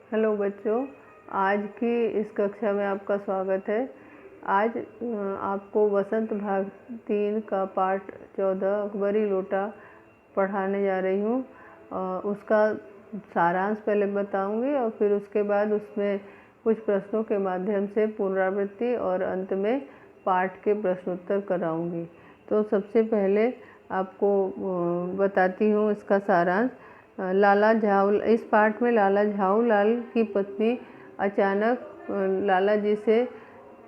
Hello बच्चों, आज की इस कक्षा में आपका स्वागत है। आज आपको वसंत भाग 3 का पाठ 14 अकबरी लोटा पढ़ाने जा रही हूँ। उसका सारांश पहले बताऊँगी और फिर उसके बाद उसमें कुछ प्रश्नों के माध्यम से पुनरावृत्ति और अंत में पाठ के प्रश्नोत्तर कराऊँगी। तो सबसे पहले आपको बताती हूँ इसका सारांश। लाला झाऊ इस पाठ में लाला झाऊलाल की पत्नी अचानक लाला जी से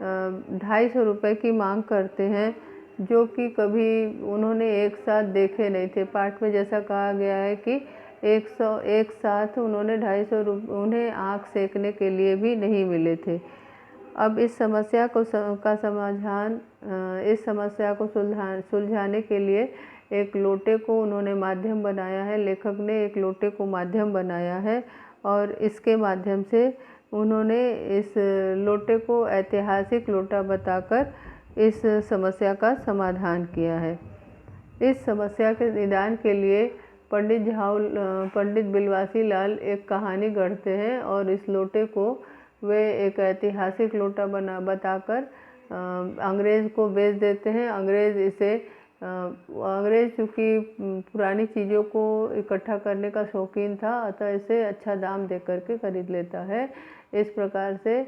250 रुपये की मांग करते हैं, जो कि कभी उन्होंने एक साथ देखे नहीं थे। पाठ में जैसा कहा गया है कि एक साथ उन्होंने 250 रुपये उन्हें आँख सेकने के लिए भी नहीं मिले थे। अब इस समस्या को इस समस्या को सुलझाने के लिए एक लोटे को उन्होंने माध्यम बनाया है। लेखक ने एक लोटे को माध्यम बनाया है और इसके माध्यम से उन्होंने इस लोटे को ऐतिहासिक लोटा बताकर इस समस्या का समाधान किया है। इस समस्या के निदान के लिए पंडित बिलवासी लाल एक कहानी गढ़ते हैं और इस लोटे को वे एक ऐतिहासिक लोटा बताकर अंग्रेज़ को बेच देते हैं। अंग्रेज़ चूँकि पुरानी चीज़ों को इकट्ठा करने का शौकीन था, अतः इसे अच्छा दाम दे करके खरीद लेता है। इस प्रकार से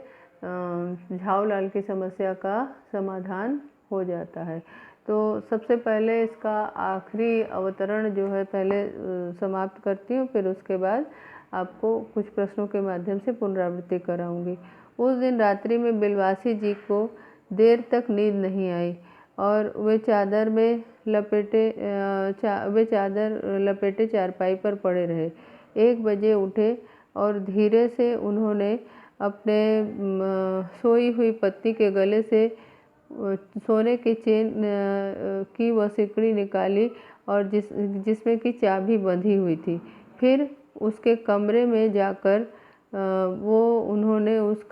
झाऊलाल की समस्या का समाधान हो जाता है। तो सबसे पहले इसका आखिरी अवतरण जो है पहले समाप्त करती हूँ, फिर उसके बाद आपको कुछ प्रश्नों के माध्यम से पुनरावृत्ति कराऊंगी। उस दिन रात्रि में बिलवासी जी को देर तक नींद नहीं आई और वे चादर लपेटे चारपाई पर पड़े रहे। 1 बजे उठे और धीरे से उन्होंने अपने सोई हुई पत्नी के गले से सोने के चेन की वह सिकड़ी निकाली और जिसमें की चाबी बंधी हुई थी। फिर उसके कमरे में जाकर उन्होंने उस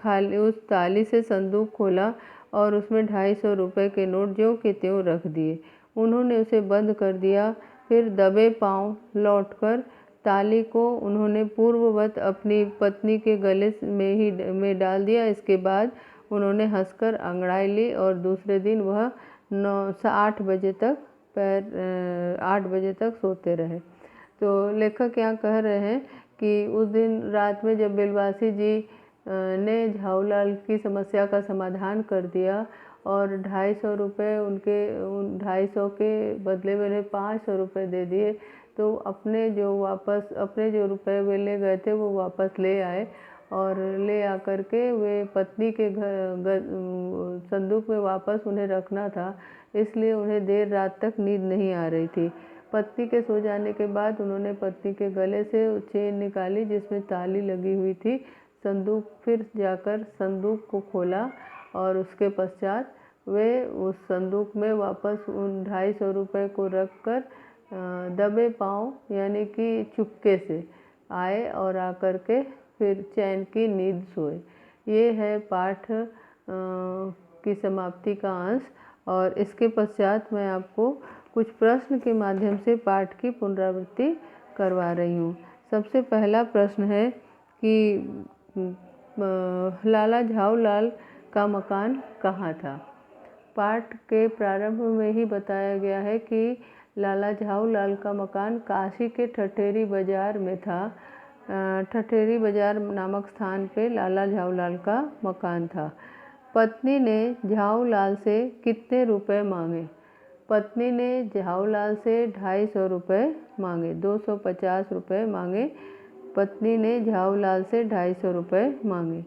ताली से संदूक खोला और उसमें 250 रुपये के नोट ज्यों के त्यों रख दिए। उन्होंने उसे बंद कर दिया। फिर दबे पांव लौटकर ताली को उन्होंने पूर्ववत अपनी पत्नी के गले में डाल दिया। इसके बाद उन्होंने हंसकर अंगड़ाई ली और दूसरे दिन वह 8 बजे तक सोते रहे। तो लेखक यहाँ कह रहे हैं कि उस दिन रात में जब बिलवासी जी ने झाऊलाल की समस्या का समाधान कर दिया और 250 रुपये उनके 250 के बदले में उन्हें 500 रुपये दे दिए, तो अपने जो रुपये वे ले गए थे वो वापस ले आए और ले आकर के वे पत्नी के संदूक में वापस उन्हें रखना था, इसलिए उन्हें देर रात तक नींद नहीं आ रही थी। पत्नी के सो जाने के बाद उन्होंने पत्नी के गले से चेन निकाली जिसमें ताली लगी हुई थी। फिर जाकर संदूक को खोला और उसके पश्चात वे उस संदूक में वापस उन 250 रुपये को रखकर दबे पांव यानी कि चुपके से आए और आकर के फिर चैन की नींद सोए। ये है पाठ की समाप्ति का अंश और इसके पश्चात मैं आपको कुछ प्रश्न के माध्यम से पाठ की पुनरावृत्ति करवा रही हूँ। सबसे पहला प्रश्न है कि लाला झाऊलाल का मकान कहाँ था। पाठ के प्रारंभ में ही बताया गया है कि लाला झाऊलाल का मकान काशी के ठठेरी बाजार में था। ठठेरी बाजार नामक स्थान पे लाला झाऊलाल का मकान था। पत्नी ने झाऊलाल से कितने रुपए मांगे। पत्नी ने झाऊलाल से 250 रुपये मांगे, 250 रुपये मांगे। पत्नी ने झाऊलाल से 250 रुपये मांगे।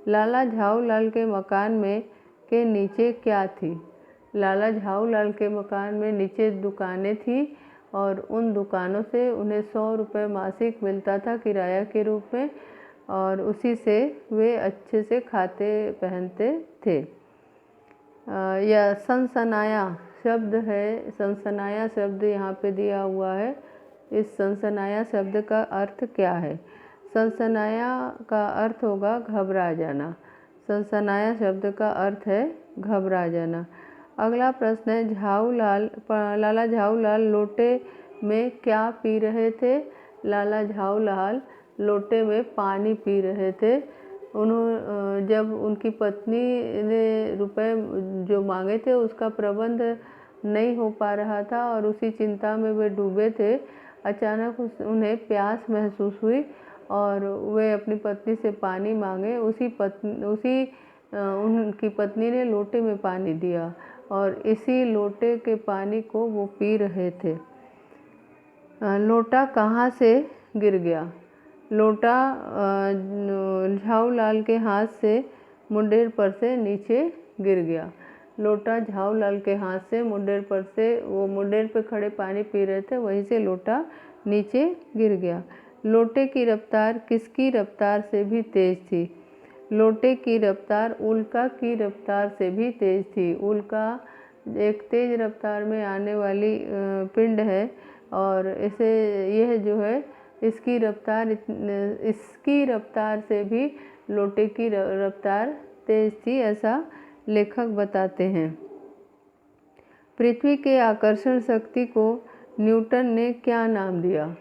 लाला झाऊलाल के मकान के नीचे क्या थी। लाला झाऊलाल के मकान में नीचे दुकानें थी और उन दुकानों से उन्हें 100 रुपये मासिक मिलता था किराया के रूप में और उसी से वे अच्छे से खाते पहनते थे। यह सनसनाया शब्द है। सनसनाया शब्द यहाँ पे दिया हुआ है। इस सनसनाया शब्द का अर्थ क्या है। सनसनाया का अर्थ होगा घबरा जाना। सनसनाया शब्द का अर्थ है घबरा जाना। अगला प्रश्न है लाला झाऊलाल लोटे में क्या पी रहे थे। लाला झाऊलाल लोटे में पानी पी रहे थे। जब उनकी पत्नी ने रुपए जो मांगे थे उसका प्रबंध नहीं हो पा रहा था और उसी चिंता में वे डूबे थे, अचानक उन्हें प्यास महसूस हुई और वे अपनी पत्नी से पानी मांगे। उनकी पत्नी ने लोटे में पानी दिया और इसी लोटे के पानी को वो पी रहे थे। लोटा कहाँ से गिर गया? लोटा झाऊलाल के हाथ से मुंडेर पर से नीचे गिर गया। लोटा झाऊलाल के हाथ से मुंडेर पर से, वो मुंडेर पे खड़े पानी पी रहे थे, वहीं से लोटा नीचे गिर गया। लोटे की रफ्तार किसकी रफ्तार से भी तेज थी? लोटे की रफ्तार उल्का की रफ्तार से भी तेज थी। उल्का एक तेज रफ्तार में आने वाली पिंड है और यह जो है इसकी रफ्तार से भी लोटे की रफ्तार तेज थी, ऐसा लेखक बताते हैं। पृथ्वी के आकर्षण शक्ति को न्यूटन ने क्या नाम दिया?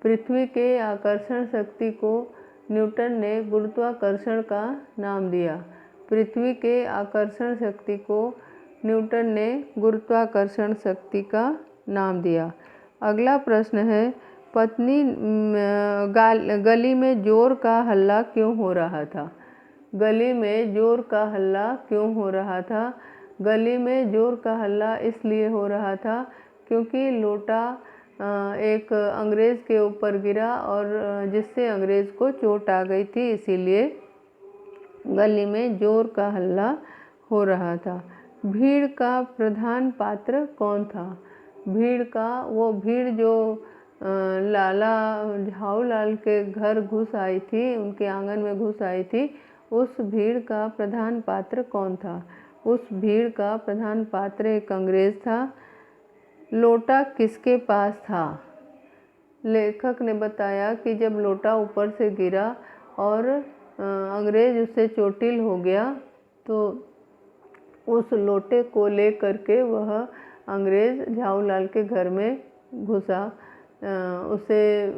पृथ्वी के आकर्षण शक्ति को न्यूटन ने गुरुत्वाकर्षण का नाम दिया। पृथ्वी के आकर्षण शक्ति को न्यूटन ने गुरुत्वाकर्षण शक्ति का नाम दिया। अगला प्रश्न है, गली में जोर का हल्ला क्यों हो रहा था? गली में जोर का हल्ला क्यों हो रहा था? गली में जोर का हल्ला इसलिए हो रहा था क्योंकि लोटा एक अंग्रेज़ के ऊपर गिरा और जिससे अंग्रेज़ को चोट आ गई थी, इसीलिए गली में जोर का हल्ला हो रहा था। भीड़ का प्रधान पात्र कौन था? भीड़ जो लाला झाऊलाल के घर घुस आई थी, उनके आंगन में घुस आई थी, उस भीड़ का प्रधान पात्र कौन था? उस भीड़ का प्रधान पात्र एक अंग्रेज़ था। लोटा किसके पास था? लेखक ने बताया कि जब लोटा ऊपर से गिरा और अंग्रेज़ उससे चोटिल हो गया तो उस लोटे को ले करके वह अंग्रेज़ झाऊलाल के घर में घुसा। उसे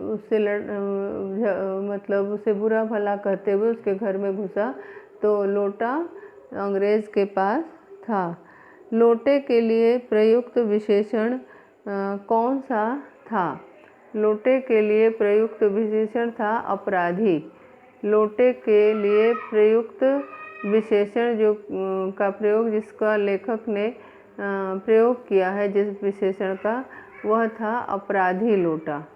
बुरा भला कहते हुए उसके घर में घुसा, तो लोटा अंग्रेज़ के पास था। लोटे के लिए प्रयुक्त विशेषण कौन सा था? लोटे के लिए प्रयुक्त विशेषण था अपराधी। लोटे के लिए प्रयुक्त विशेषण जिसका लेखक ने प्रयोग किया है, जिस विशेषण का, वह था अपराधी लोटा।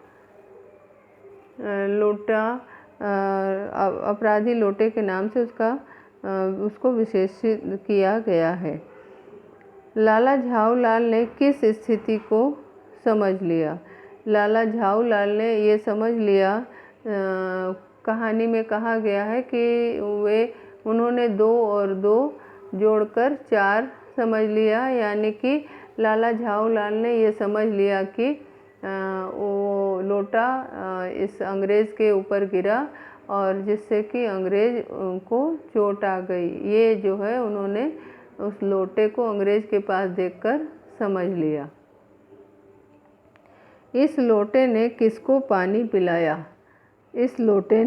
अपराधी लोटे के नाम से उसको विशेषित किया गया है। लाला झाऊलाल ने किस स्थिति को समझ लिया? लाला झाऊलाल ने ये समझ लिया, कहानी में कहा गया है कि उन्होंने 2 और 2 जोड़कर 4 समझ लिया, यानी कि लाला झाऊलाल ने ये समझ लिया कि वो लोटा इस अंग्रेज़ के ऊपर गिरा और जिससे कि अंग्रेज़ को चोट आ गई। ये जो है उन्होंने उस लोटे को अंग्रेज़ के पास देखकर समझ लिया। इस लोटे ने किसको पानी पिलाया? इस लोटे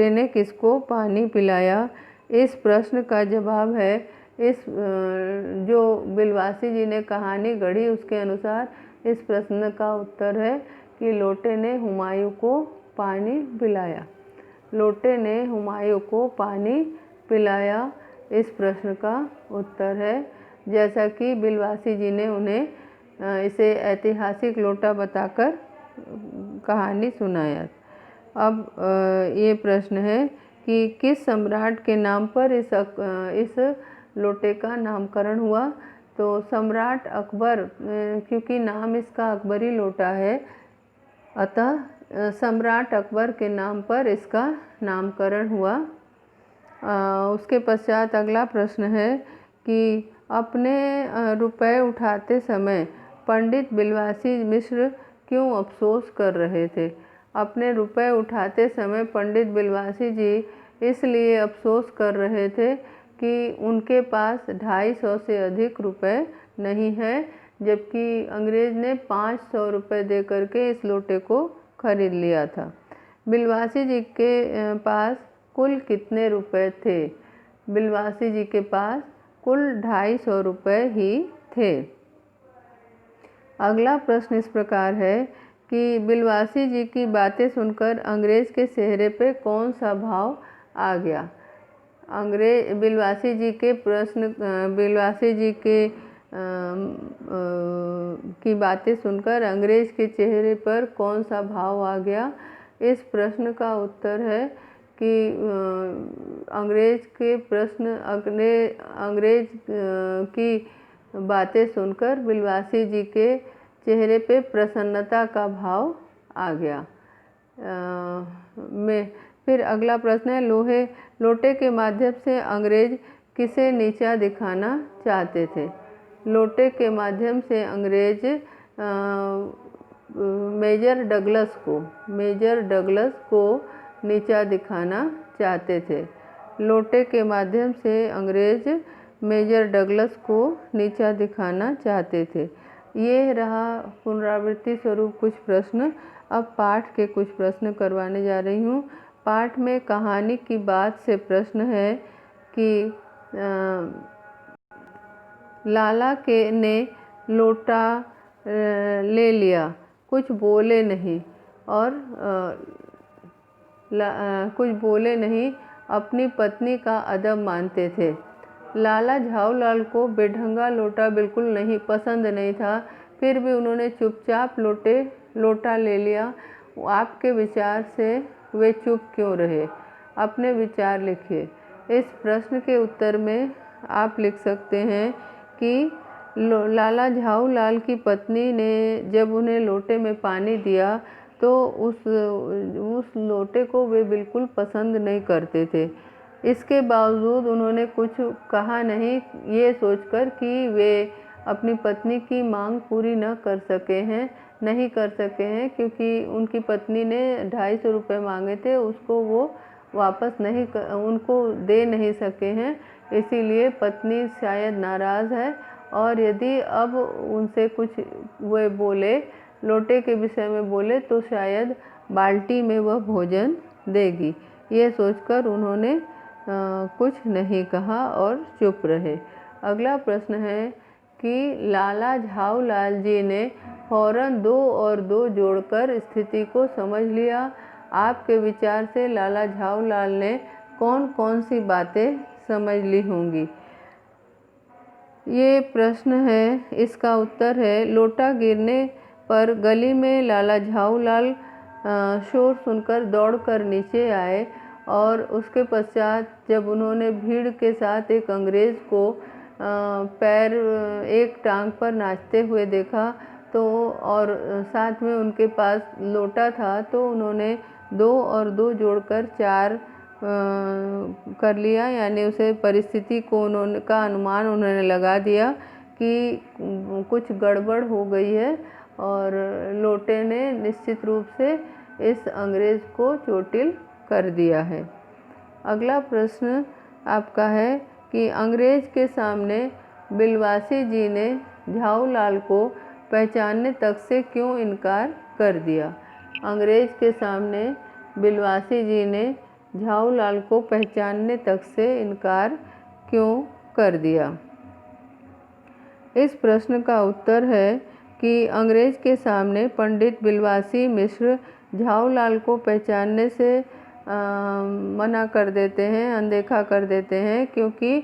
ने किसको पानी पिलाया? इस प्रश्न का जवाब है, जो बिलवासी जी ने कहानी गढ़ी उसके अनुसार इस प्रश्न का उत्तर है कि लोटे ने हुमायूं को पानी पिलाया। लोटे ने हुमायूं को पानी पिलाया, इस प्रश्न का उत्तर है। जैसा कि बिलवासी जी ने उन्हें इसे ऐतिहासिक लोटा बताकर कहानी सुनाया। अब ये प्रश्न है कि किस सम्राट के नाम पर इस लोटे का नामकरण हुआ? तो सम्राट अकबर, क्योंकि नाम इसका अकबरी लोटा है, अतः सम्राट अकबर के नाम पर इसका नामकरण हुआ। उसके पश्चात अगला प्रश्न है कि अपने रुपए उठाते समय पंडित बिलवासी मिश्र क्यों अफसोस कर रहे थे? अपने रुपए उठाते समय पंडित बिलवासी जी इसलिए अफसोस कर रहे थे कि उनके पास 250 से अधिक रुपए नहीं है, जबकि अंग्रेज़ ने 500 रुपये दे करके इस लोटे को खरीद लिया था। बिलवासी जी के पास कुल कितने रुपए थे? बिलवासी जी के पास कुल 250 रुपये ही थे। अगला प्रश्न इस प्रकार है कि बिलवासी जी की बातें सुनकर अंग्रेज के चेहरे पे कौन सा भाव आ गया? बिलवासी जी के की बातें सुनकर अंग्रेज के चेहरे पर कौन सा भाव आ गया? इस प्रश्न का उत्तर है कि अंग्रेज की बातें सुनकर बिलवासी जी के चेहरे पे प्रसन्नता का भाव आ गया। फिर अगला प्रश्न है, लोटे के माध्यम से अंग्रेज किसे नीचा दिखाना चाहते थे? लोटे के माध्यम से अंग्रेज मेजर डगलस को नीचा दिखाना चाहते थे। लोटे के माध्यम से अंग्रेज मेजर डगलस को नीचा दिखाना चाहते थे। ये रहा पुनरावृत्ति स्वरूप कुछ प्रश्न। अब पाठ के कुछ प्रश्न करवाने जा रही हूँ। पाठ में कहानी की बात से प्रश्न है कि लाला ने लोटा ले लिया, कुछ बोले नहीं, अपनी पत्नी का अदब मानते थे। लाला झाऊलाल को बेढंगा लोटा बिल्कुल नहीं पसंद नहीं था, फिर भी उन्होंने चुपचाप लोटा ले लिया। आपके विचार से वे चुप क्यों रहे? अपने विचार लिखिए। इस प्रश्न के उत्तर में आप लिख सकते हैं कि लाला झाऊलाल की पत्नी ने जब उन्हें लोटे में पानी दिया तो उस लोटे को वे बिल्कुल पसंद नहीं करते थे। इसके बावजूद उन्होंने कुछ कहा नहीं, ये सोचकर कि वे अपनी पत्नी की मांग पूरी नहीं कर सके हैं क्योंकि उनकी पत्नी ने 250 रुपये मांगे थे, उसको वो वापस उनको दे नहीं सके हैं। इसीलिए पत्नी शायद नाराज़ है और यदि अब उनसे कुछ वे बोले, लोटे के विषय में बोले, तो शायद बाल्टी में वह भोजन देगी। ये सोचकर उन्होंने कुछ नहीं कहा और चुप रहे। अगला प्रश्न है कि लाला झाऊलाल जी ने फौरन 2 और 2 जोड़कर स्थिति को समझ लिया। आपके विचार से लाला झाऊलाल ने कौन कौन सी बातें समझ ली होंगी? ये प्रश्न है, इसका उत्तर है, लोटा गिरने पर गली में लाला झाऊलाल शोर सुनकर दौड़कर नीचे आए और उसके पश्चात जब उन्होंने भीड़ के साथ एक अंग्रेज़ को एक टांग पर नाचते हुए देखा तो और साथ में उनके पास लोटा था, तो उन्होंने 2 और 2 जोड़कर 4 कर लिया। यानी उसे परिस्थिति को का अनुमान उन्होंने लगा दिया कि कुछ गड़बड़ हो गई है और लोटे ने निश्चित रूप से इस अंग्रेज़ को चोटिल कर दिया है। अगला प्रश्न आपका है कि अंग्रेज़ के सामने बिलवासी जी ने झाऊलाल को पहचानने तक से क्यों इनकार कर दिया? अंग्रेज़ के सामने बिलवासी जी ने झाऊलाल को पहचानने तक से इनकार क्यों कर दिया? इस प्रश्न का उत्तर है कि अंग्रेज़ के सामने पंडित बिलवासी मिश्र झाऊलाल को पहचानने से मना कर देते हैं, अनदेखा कर देते हैं, क्योंकि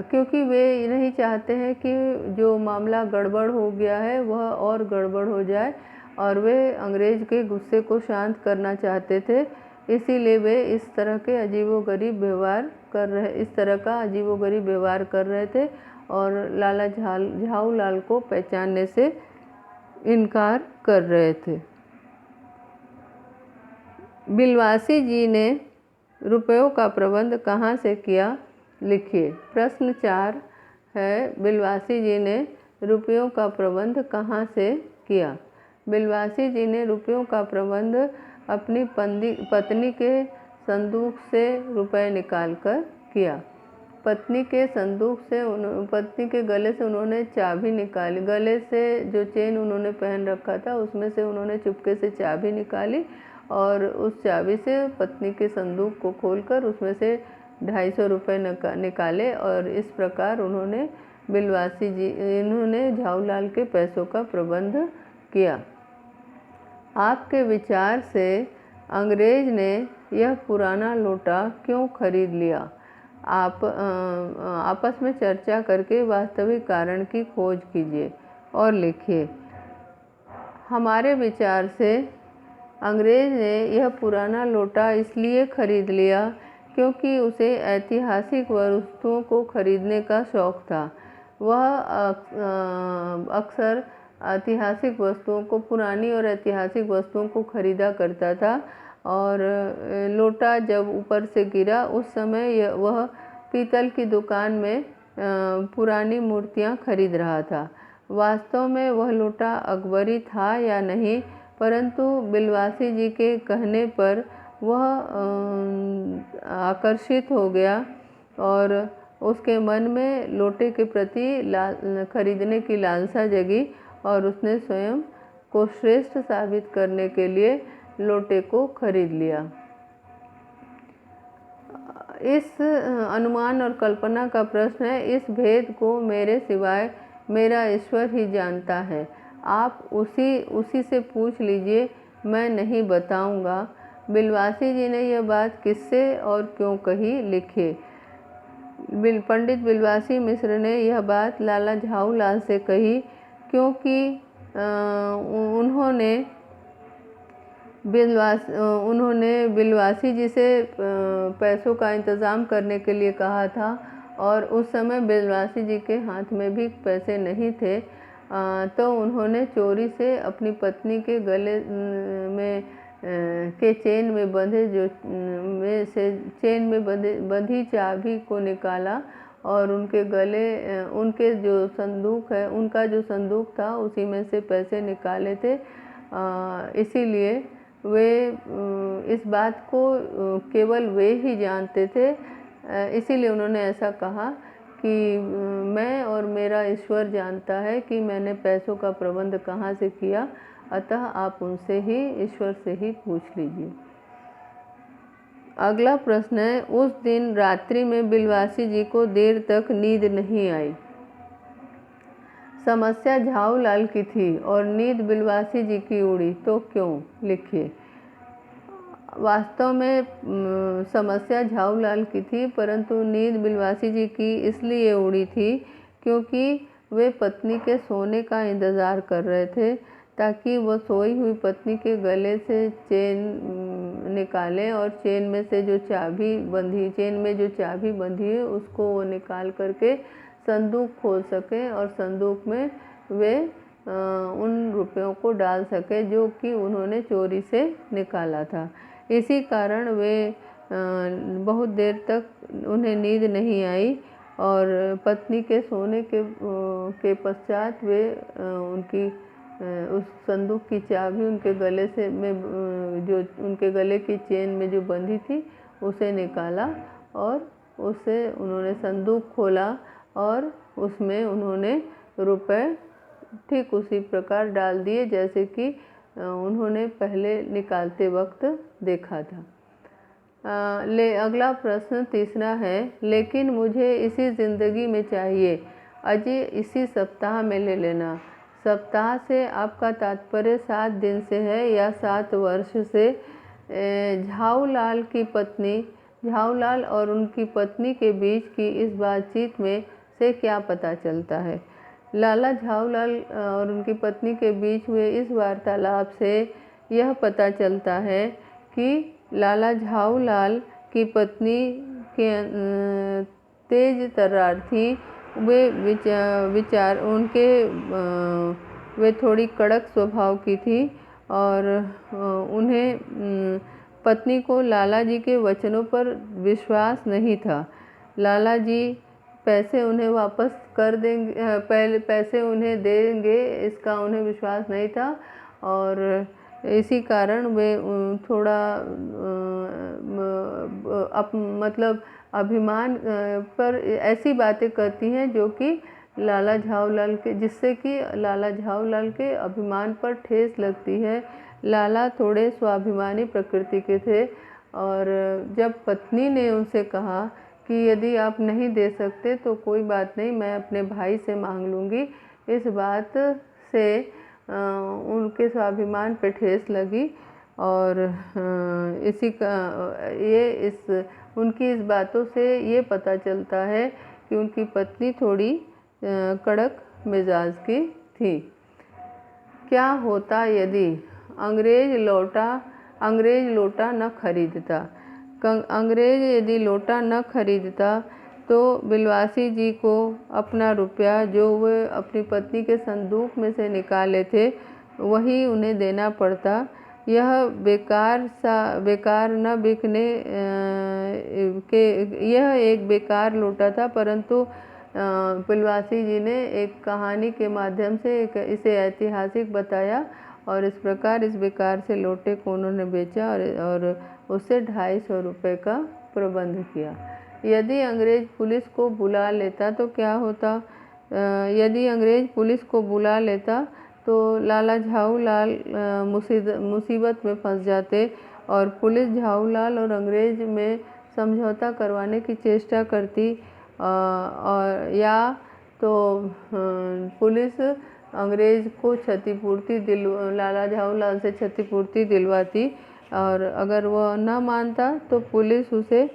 क्योंकि वे नहीं चाहते हैं कि जो मामला गड़बड़ हो गया है वह और गड़बड़ हो जाए और वे अंग्रेज़ के गुस्से को शांत करना चाहते थे। इसीलिए वे इस तरह का अजीबोगरीब व्यवहार कर रहे थे और लाला झाऊलाल को पहचानने से इनकार कर रहे थे। बिलवासी जी ने रुपयों का प्रबंध कहाँ से किया? लिखिए। प्रश्न 4 है, बिलवासी जी ने रुपयों का प्रबंध कहाँ से किया? बिलवासी जी ने रुपयों का प्रबंध अपनी पत्नी के संदूक से रुपए निकालकर किया। पत्नी के संदूक से पत्नी के गले से उन्होंने चाबी निकाली। गले से जो चेन उन्होंने पहन रखा था उसमें से उन्होंने चुपके से चाबी निकाली और उस चाबी से पत्नी के संदूक को खोलकर उसमें से 250 रुपये निकाले और इस प्रकार उन्होंने इन्होंने झाऊलाल के पैसों का प्रबंध किया। आपके विचार से अंग्रेज ने यह पुराना लोटा क्यों खरीद लिया? आप आपस में चर्चा करके वास्तविक कारण की खोज कीजिए और लिखिए। हमारे विचार से अंग्रेज ने यह पुराना लोटा इसलिए खरीद लिया क्योंकि उसे ऐतिहासिक वस्तुओं को खरीदने का शौक़ था। वह अक्सर ऐतिहासिक वस्तुओं को, पुरानी और ऐतिहासिक वस्तुओं को खरीदा करता था और लोटा जब ऊपर से गिरा उस समय वह पीतल की दुकान में पुरानी मूर्तियां खरीद रहा था। वास्तव में वह लोटा अकबरी था या नहीं, परंतु बिलवासी जी के कहने पर वह आकर्षित हो गया और उसके मन में लोटे के प्रति खरीदने की लालसा जगी और उसने स्वयं को श्रेष्ठ साबित करने के लिए लोटे को खरीद लिया। इस अनुमान और कल्पना का प्रश्न है। इस भेद को मेरे सिवाय मेरा ईश्वर ही जानता है। आप उसी से पूछ लीजिए, मैं नहीं बताऊंगा। बिलवासी जी ने यह बात किससे और क्यों कही, लिखिए। पंडित बिलवासी मिश्र ने यह बात लाला झाऊलाल से कही क्योंकि उन्होंने बिलवासी जी से पैसों का इंतज़ाम करने के लिए कहा था और उस समय बिलवासी जी के हाथ में भी पैसे नहीं थे। तो उन्होंने चोरी से अपनी पत्नी के गले में के चेन में बंधी चाबी को निकाला और उनके जो संदूक है, उनका जो संदूक था उसी में से पैसे निकाले थे। इसीलिए वे इस बात को केवल वे ही जानते थे। इसीलिए उन्होंने ऐसा कहा कि मैं और मेरा ईश्वर जानता है कि मैंने पैसों का प्रबंध कहाँ से किया, अतः आप उनसे ही, ईश्वर से ही पूछ लीजिए। अगला प्रश्न है, उस दिन रात्रि में बिलवासी जी को देर तक नींद नहीं आई। समस्या झाऊलाल की थी और नींद बिलवासी जी की उड़ी, तो क्यों, लिखिए। वास्तव में समस्या झाऊलाल की थी, परंतु नींद बिलवासी जी की इसलिए उड़ी थी क्योंकि वे पत्नी के सोने का इंतज़ार कर रहे थे ताकि वह सोई हुई पत्नी के गले से चेन निकालें और चेन में जो चाबी बंधी है उसको वो निकाल करके संदूक खोल सकें और संदूक में वे उन रुपयों को डाल सके जो कि उन्होंने चोरी से निकाला था। इसी कारण वे बहुत देर तक उन्हें नींद नहीं आई और पत्नी के सोने के पश्चात वे उस संदूक की चाबी उनके गले से जो उनके गले की चेन में जो बंधी थी उसे निकाला और उसे उन्होंने संदूक खोला और उसमें उन्होंने रुपए ठीक उसी प्रकार डाल दिए जैसे कि उन्होंने पहले निकालते वक्त देखा था। अगला प्रश्न तीसरा है, लेकिन मुझे इसी ज़िंदगी में चाहिए, अजय इसी सप्ताह में ले लेना। सप्ताह से आपका तात्पर्य 7 दिन से है या 7 वर्ष से। झाऊलाल और उनकी पत्नी के बीच की इस बातचीत में से क्या पता चलता है? लाला झाऊलाल और उनकी पत्नी के बीच हुए इस वार्तालाप से यह पता चलता है कि लाला झाऊलाल की पत्नी के तेज तर्रार थी। वे थोड़ी कड़क स्वभाव की थी और उन्हें पत्नी को लाला जी के वचनों पर विश्वास नहीं था। लाला जी पैसे उन्हें वापस कर देंगे, पहले पैसे उन्हें देंगे, इसका उन्हें विश्वास नहीं था और इसी कारण वे थोड़ा अभिमान पर ऐसी बातें करती हैं जो कि लाला झाऊलाल के जिससे कि लाला झाऊलाल के अभिमान पर ठेस लगती है। लाला थोड़े स्वाभिमानी प्रकृति के थे और जब पत्नी ने उनसे कहा कि यदि आप नहीं दे सकते तो कोई बात नहीं, मैं अपने भाई से मांग लूँगी, इस बात से उनके स्वाभिमान पे ठेस लगी और इसी का उनकी इस बातों से ये पता चलता है कि उनकी पत्नी थोड़ी कड़क मिजाज की थी। क्या होता यदि अंग्रेज लोटा न खरीदता? अंग्रेज यदि लोटा न खरीदता तो बिलवासी जी को अपना रुपया जो वे अपनी पत्नी के संदूक में से निकाले थे वही उन्हें देना पड़ता। यह बेकार न बिकने के यह एक बेकार लोटा था, परंतु बिलवासी जी ने एक कहानी के माध्यम से इसे ऐतिहासिक बताया और इस प्रकार इस बेकार से लोटे को उन्होंने बेचा और उससे 250 रुपये का प्रबंध किया। यदि अंग्रेज पुलिस को बुला लेता तो क्या होता? यदि अंग्रेज पुलिस को बुला लेता तो लाला झाऊलाल मुसीबत में फंस जाते और पुलिस झाऊलाल और अंग्रेज में समझौता करवाने की चेष्टा करती और या तो पुलिस अंग्रेज को लाला झाऊलाल से क्षतिपूर्ति दिलवाती और अगर वह न मानता तो पुलिस उसे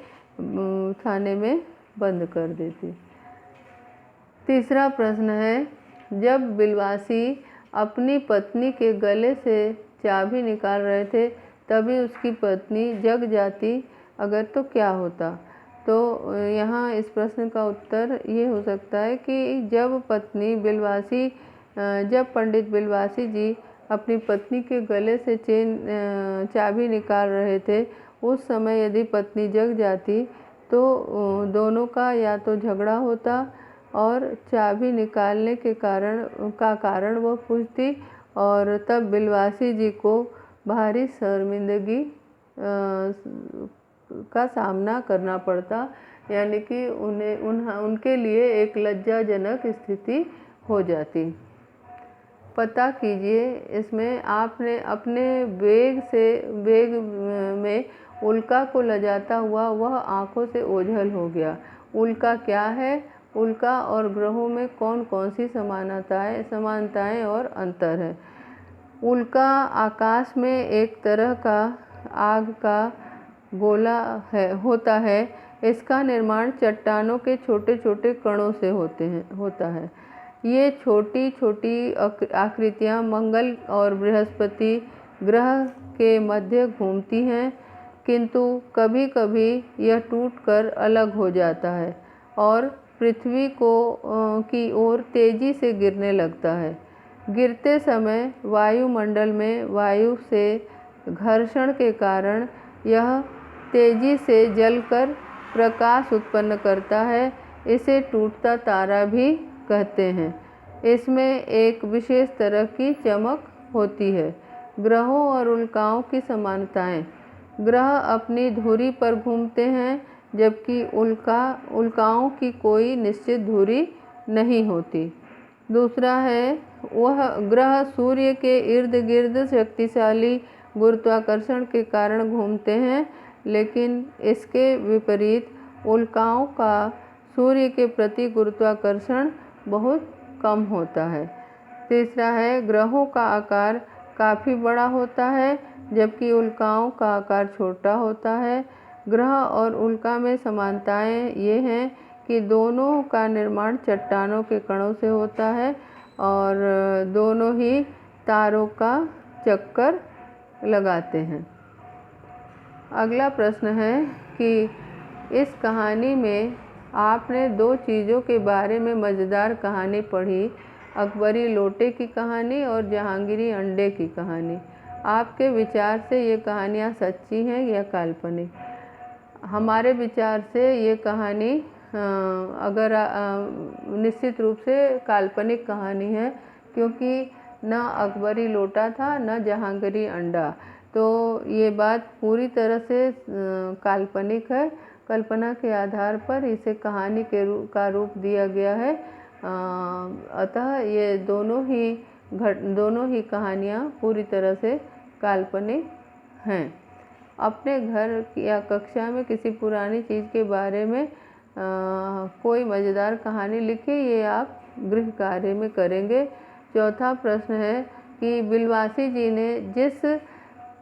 थाने में बंद कर देती। तीसरा प्रश्न है, जब बिलवासी अपनी पत्नी के गले से चाबी निकाल रहे थे तभी उसकी पत्नी जग जाती अगर तो क्या होता? तो यहाँ इस प्रश्न का उत्तर ये हो सकता है कि जब पंडित बिलवासी जी अपनी पत्नी के गले से चाबी निकाल रहे थे उस समय यदि पत्नी जग जाती तो दोनों का या तो झगड़ा होता और चाबी निकालने के कारण वह पूछती और तब बिलवासी जी को भारी शर्मिंदगी का सामना करना पड़ता, यानी कि उनके लिए एक लज्जाजनक स्थिति हो जाती। पता कीजिए, इसमें आपने अपने वेग में उल्का को लजाता हुआ वह आँखों से ओझल हो गया। उल्का क्या है? उल्का और ग्रहों में कौन कौन सी समानताएं और अंतर है? उल्का आकाश में एक तरह का आग का गोला होता है। इसका निर्माण चट्टानों के छोटे छोटे कणों से होता है। ये छोटी छोटी आकृतियाँ मंगल और बृहस्पति ग्रह के मध्य घूमती हैं, किंतु कभी कभी यह टूटकर अलग हो जाता है और पृथ्वी की ओर तेजी से गिरने लगता है। गिरते समय वायुमंडल में वायु से घर्षण के कारण यह तेजी से जलकर प्रकाश उत्पन्न करता है। इसे टूटता तारा भी कहते हैं। इसमें एक विशेष तरह की चमक होती है। ग्रहों और उल्काओं की समानताएं। ग्रह अपनी धुरी पर घूमते हैं जबकि उल्काओं की कोई निश्चित धुरी नहीं होती। दूसरा है, वह ग्रह सूर्य के इर्द गिर्द शक्तिशाली गुरुत्वाकर्षण के कारण घूमते हैं, लेकिन इसके विपरीत उल्काओं का सूर्य के प्रति गुरुत्वाकर्षण बहुत कम होता है। तीसरा है, ग्रहों का आकार काफ़ी बड़ा होता है जबकि उल्काओं का आकार छोटा होता है। ग्रह और उल्का में समानताएं ये हैं कि दोनों का निर्माण चट्टानों के कणों से होता है और दोनों ही तारों का चक्कर लगाते हैं। अगला प्रश्न है कि इस कहानी में आपने दो चीज़ों के बारे में मज़ेदार कहानी पढ़ी, अकबरी लोटे की कहानी और जहांगीरी अंडे की कहानी। आपके विचार से ये कहानियाँ सच्ची हैं या काल्पनिक? हमारे विचार से ये कहानी निश्चित रूप से काल्पनिक कहानी है, क्योंकि न अकबरी लोटा था न जहांगीरी अंडा, तो ये बात पूरी तरह से काल्पनिक है। कल्पना के आधार पर इसे कहानी का रूप दिया गया है। अतः ये दोनों ही कहानियाँ पूरी तरह से काल्पनिक हैं। अपने घर या कक्षा में किसी पुरानी चीज़ के बारे में कोई मज़ेदार कहानी लिखिए, ये आप गृह कार्य में करेंगे। चौथा प्रश्न है कि बिलवासी जी ने जिस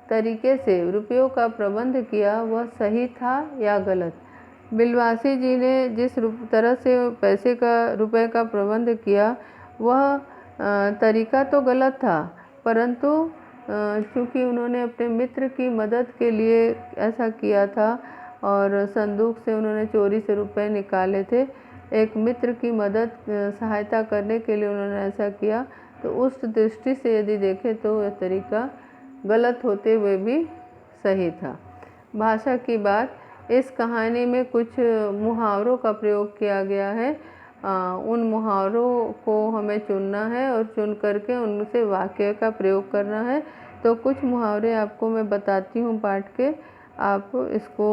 तरीके से रुपयों का प्रबंध किया वह सही था या गलत। बिलवासी जी ने जिस तरह से रुपए का प्रबंध किया वह तरीका तो गलत था, परंतु चूँकि उन्होंने अपने मित्र की मदद के लिए ऐसा किया था और संदूक से उन्होंने चोरी से रुपए निकाले थे, एक मित्र की सहायता करने के लिए उन्होंने ऐसा किया, तो उस दृष्टि से यदि देखें तो यह तरीका गलत होते हुए भी सही था। भाषा की बात, इस कहानी में कुछ मुहावरों का प्रयोग किया गया है। उन मुहावरों को हमें चुनना है और चुन करके उनसे वाक्य का प्रयोग करना है। तो कुछ मुहावरे आपको मैं बताती हूँ पाठ के, आप इसको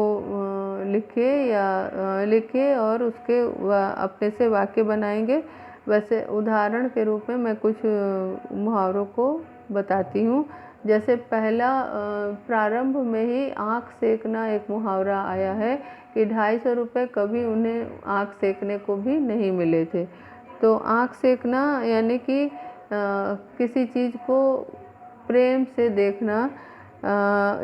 लिखिए और उसके अपने से वाक्य बनाएंगे। वैसे उदाहरण के रूप में मैं कुछ मुहावरों को बताती हूँ। जैसे पहला, प्रारंभ में ही आँख सेकना एक मुहावरा आया है कि 250 रुपये कभी उन्हें आँख सेकने को भी नहीं मिले थे। तो आँख सेकना यानी कि किसी चीज़ को प्रेम से देखना,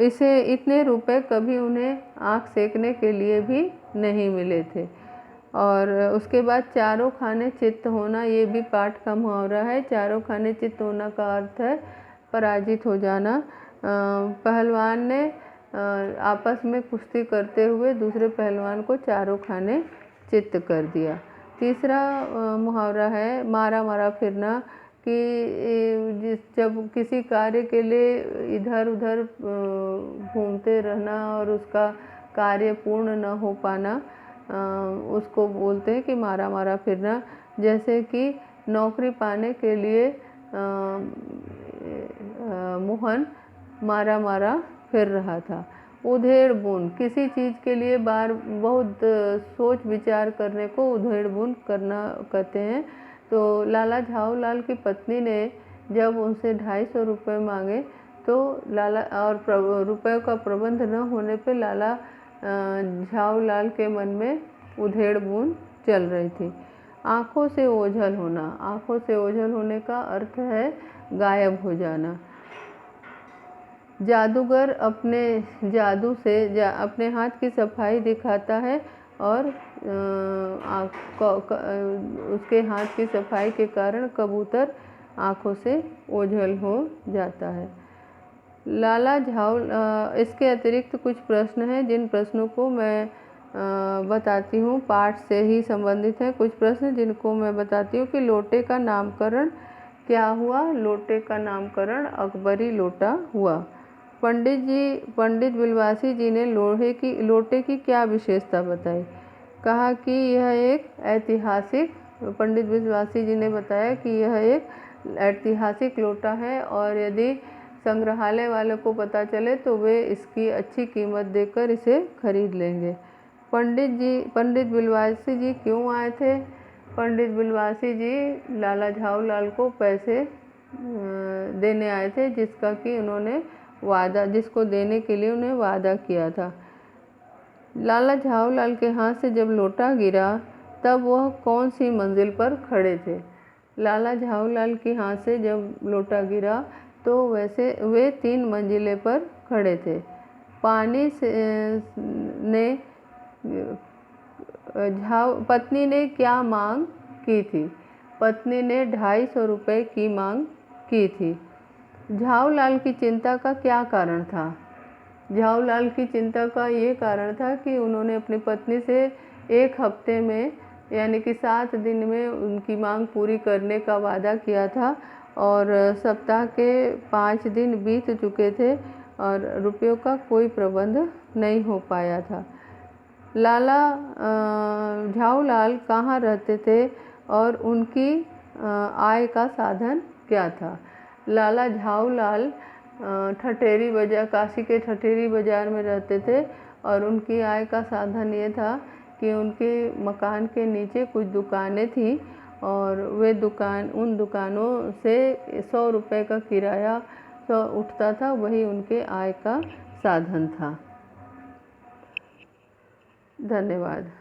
इसे इतने रुपए कभी उन्हें आँख सेकने के लिए भी नहीं मिले थे। और उसके बाद चारों खाने चित्त होना, ये भी पाठ का मुहावरा है। चारों खाने चित्त होना का अर्थ है पराजित हो जाना। पहलवान ने आपस में कुश्ती करते हुए दूसरे पहलवान को चारों खाने चित्त कर दिया। तीसरा मुहावरा है मारा मारा फिरना, कि जब किसी कार्य के लिए इधर उधर घूमते रहना और उसका कार्य पूर्ण न हो पाना, उसको बोलते हैं कि मारा मारा फिरना। जैसे कि नौकरी पाने के लिए मोहन मारा मारा फिर रहा था। उधेड़ बुन, किसी चीज़ के लिए बहुत सोच विचार करने को उधेड़ बुन करना कहते हैं। तो लाला झाऊलाल की पत्नी ने जब उनसे 250 रुपये मांगे तो रुपयों का प्रबंध न होने पे लाला झाऊलाल के मन में उधेड़ बुन चल रही थी। आँखों से ओझल होना, आँखों से ओझल होने का अर्थ है गायब हो जाना। जादूगर अपने जादू से अपने हाथ की सफाई दिखाता है और उसके हाथ की सफाई के कारण कबूतर आँखों से ओझल हो जाता है। इसके अतिरिक्त कुछ प्रश्न हैं जिन प्रश्नों को मैं बताती हूँ, पाठ से ही संबंधित है कुछ प्रश्न जिनको मैं बताती हूँ कि लोटे का नामकरण क्या हुआ। लोटे का नामकरण अकबरी लोटा हुआ। पंडित बिलवासी जी ने लोटे की क्या विशेषता बताई। कहा कि यह एक ऐतिहासिक, पंडित बिलवासी जी ने बताया कि यह एक ऐतिहासिक लोटा है और यदि संग्रहालय वालों को पता चले तो वे इसकी अच्छी कीमत देकर इसे खरीद लेंगे। पंडित बिलवासी जी क्यों आए थे। पंडित बिलवासी जी लाला झाऊलाल को पैसे देने आए थे जिसको देने के लिए उन्हें वादा किया था। लाला झाऊलाल के हाथ से जब लोटा गिरा तब वह कौन सी मंजिल पर खड़े थे। लाला झाऊलाल के हाथ से जब लोटा गिरा तो वे 3 मंजिले पर खड़े थे। पत्नी ने क्या मांग की थी। पत्नी ने 250 रुपये की मांग की थी। झाऊलाल की चिंता का क्या कारण था। झाऊलाल की चिंता का ये कारण था कि उन्होंने अपनी पत्नी से 1 हफ्ते में यानी कि 7 दिन में उनकी मांग पूरी करने का वादा किया था और सप्ताह के 5 दिन बीत चुके थे और रुपयों का कोई प्रबंध नहीं हो पाया था। लाला झाऊलाल कहाँ रहते थे और उनकी आय का साधन क्या था। लाला झाऊलाल ठठेरी बाज़ार, काशी के ठठेरी बाज़ार में रहते थे और उनकी आय का साधन ये था कि उनके मकान के नीचे कुछ दुकानें थीं और उन दुकानों से 100 रुपये का किराया उठता था, वही उनके आय का साधन था। धन्यवाद।